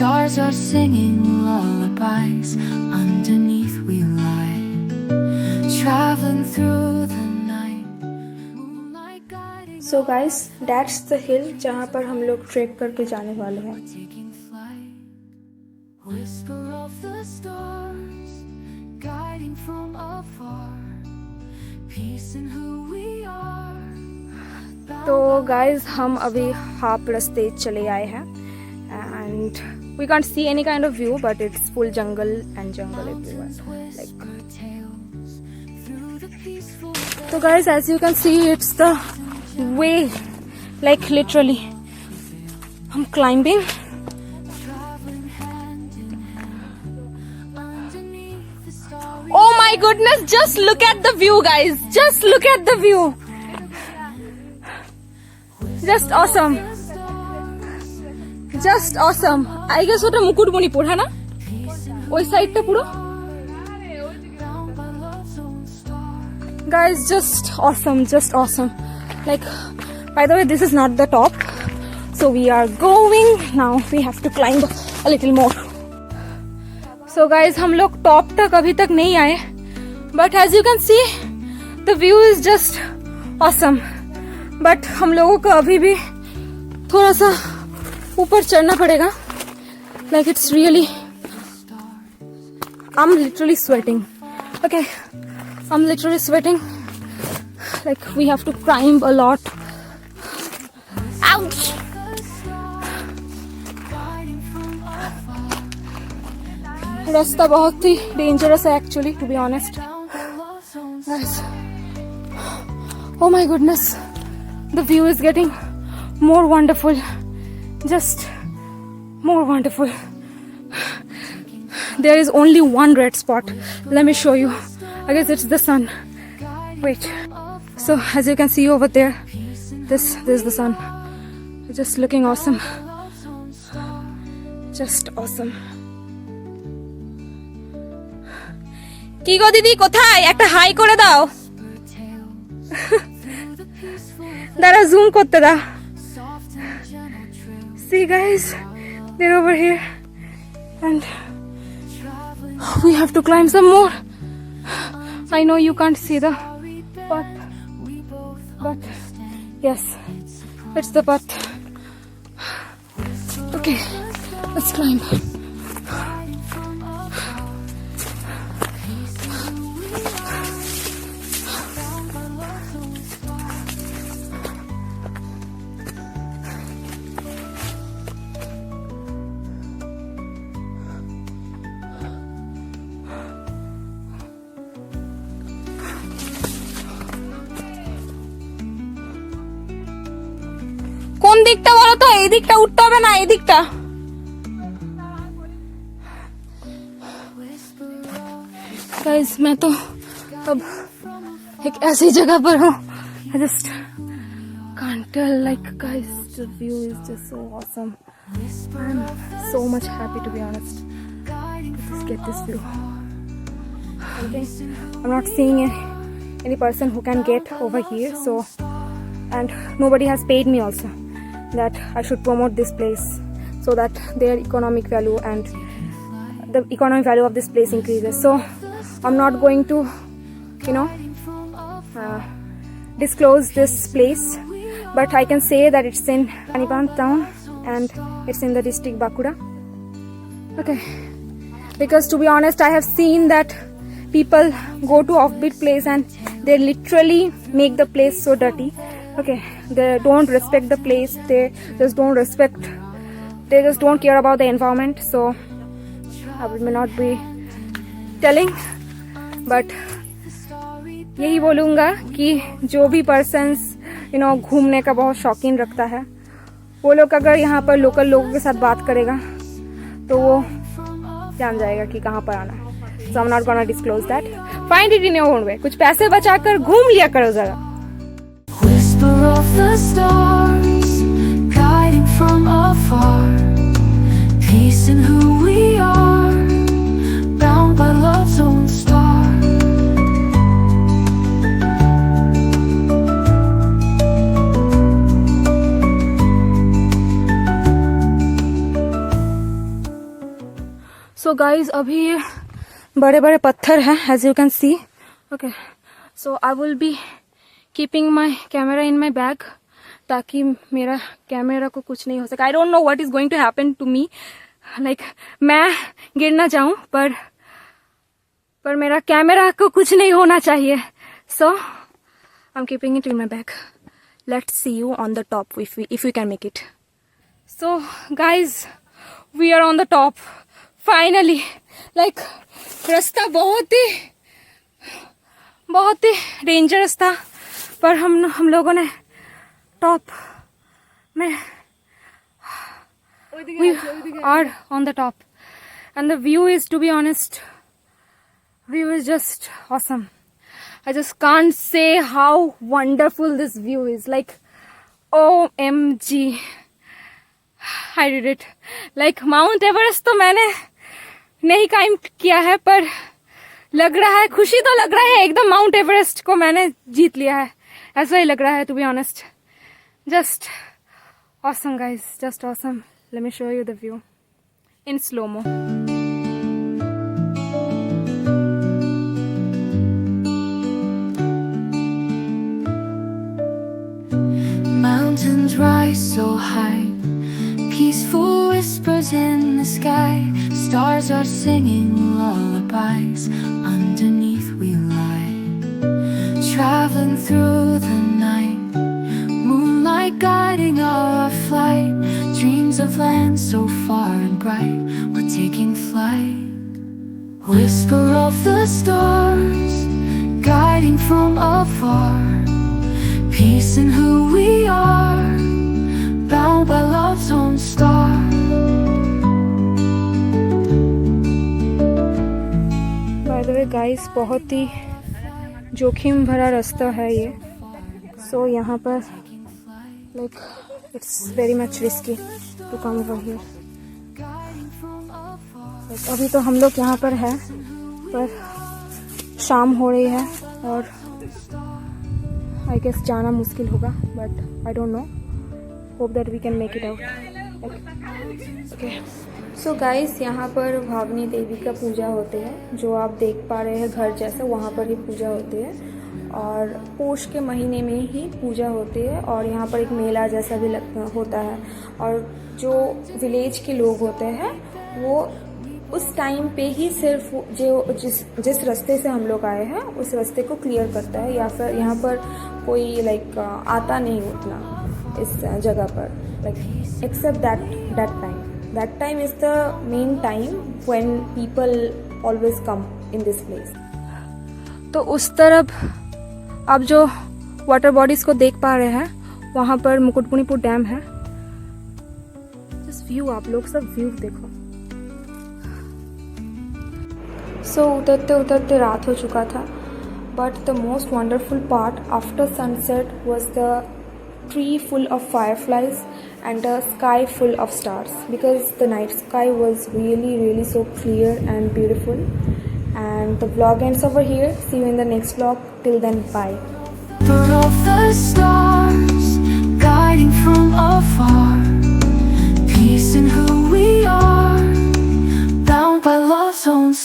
stars are singing lullabies. Underneath we lie, traveling through the night. Moonlight guiding So guys, that's the hill जहाँ पर हम लोग track करके जाने वाले हैं. taking flight. Whisper of the stars, guiding from afar. Peace in who we are. तो guys हम अभी हाफ रास्ते चले आए हैं and we can't see any kind of view but it's full jungle and jungle everywhere like. तो guys as you can see it's the way like literally हम climbing. Oh my goodness, just look at the view guys, just look at the view. Just awesome. Just awesome. I guess ওটা মুকুটমণিপুর হ্যাঁ না ওই সাইডটা পুরো. Guys, just awesome, just awesome. Like, by the way, this is not the top. So we are going. Now we have to climb a little more. So guys, हम लोग top तक अभी तक नहीं आए. But as you can see, the view is just awesome. But हम लोगों को अभी भी थोड़ा सा ऊपर चढ़ना पड़ेगा. Like it's really, I'm literally sweating. Okay, I'm literally sweating. Like we have to climb a lot. Ouch! रास्ता बहुत ही डेंजरस है actually to be honest. Guys, oh my goodness, the view is getting more wonderful, just more wonderful. There is only one red spot. Let me show you. I guess it's the sun. Wait. So as you can see over there, this is the sun. It's just looking awesome. Just awesome. কি গো দিদি কোথায় একটা high করে দাও. দাঁড়া zoom করতে দাও. See guys, they're over here and we have to climb some more. I know you can't see the path, but yes, it's the path. Okay, let's climb. কোন দিকটা বলো তো? এই দিকটা উঠতে হবে না এই দিকটা? गाइस मैं तो अब एक ऐसी जगह पर हूँ. I just can't tell. Like guys, the view is just so awesome. I'm so much happy to be honest. Let's get this view. Okay. I'm not seeing any person who can get over here. So, and nobody has paid me also that I should promote this place so that their economic value and the economic value of this place increases. So I'm not going to, you know, disclose this place, but I can say that it's in Anipan town and it's in the district Bakura. Okay, because to be honest, I have seen that people go to offbeat place and they literally make the place so dirty. Okay, they don't respect the place, they just don't care about the environment. So I may not be telling, but यही बोलूँगा कि जो भी persons घूमने का बहुत शौकीन रखता है वो लोग अगर यहाँ पर लोकल लोगों के साथ बात करेगा तो वो जान जाएगा कि कहाँ पर आना है. So I'm not gonna disclose that. Find it in your own way. कुछ पैसे बचाकर घूम लिया करो जरा. whisper of the stars, guiding from afar. Peace in who we are, bound by love's own star. So guys, अभी ये बड़े बड़े पत्थर हैं, as you can see. Okay, so I will be keeping my camera in my bag ताकि मेरा camera को कुछ नहीं हो सके. I don't know what is going to happen to me. Like मैं गिर ना जाऊं, पर मेरा कैमरा को कुछ नहीं होना चाहिए. So I'm keeping it in my bag. Let's see you on the top if we can make it. So guys, we are on the top finally. Like रास्ता बहुत ही डेंजरस था, पर हम लोगों ने टॉप में we are on the top, and the view is, to be honest, view is just awesome. I just can't say how wonderful this view is. Like OMG, I did it. Like Mount Everest तो मैंने नहीं climb किया है, पर लग रहा है, खुशी तो लग रहा है एकदम माउंट एवरेस्ट को मैंने जीत लिया है, ऐसा ही लग रहा है, to be honest. Just awesome guys, just awesome. Let me show you the view in slow-mo. Mountains rise so high, peaceful whispers in the sky. Stars are singing lullabies, underneath we lie. Traveling through the night, moonlight guiding our flight. Dreams of land so far and bright, we're taking flight. Whisper of the stars, guiding from afar. Peace in who we are, bound by love's own star. By the way guys, बहुत ही जोखिम भरा रास्ता है ये. So यहाँ पर like it's very much risky to come over here. Like, अभी तो हम लोग यहाँ पर है, पर शाम हो रही है और I guess जाना मुश्किल होगा, but I don't know. Hope that we can make it out. Okay. So guys, यहाँ पर भावनी देवी का पूजा होते हैं, जो आप देख पा रहे हैं घर जैसा, वहाँ पर ही पूजा होती है. और पोष के महीने में ही पूजा होती है, और यहाँ पर एक मेला जैसा भी होता है. और जो विलेज के लोग होते हैं वो उस टाइम पे ही सिर्फ जो जिस रास्ते से हम लोग आए हैं उस रास्ते को क्लियर करता है, या फिर यहाँ पर कोई लाइक आता नहीं उतना इस जगह पर, like except that time is the main time when people always come in this place. तो उस तरफ आप जो वाटर बॉडीज को देख पा रहे हैं, वहाँ पर मुकुटमणिपुर डैम है. जस्ट व्यू, आप लोग सब व्यू देखो. सो उतरते उतरते रात हो चुका था, but the most wonderful part after sunset was the tree full of fireflies and a sky full of stars, because the night sky was really so clear and beautiful. And the vlog ends over here. See you in the next vlog. Till then, bye. Of the stars, guiding from afar. Peace in who we are, bound by love's own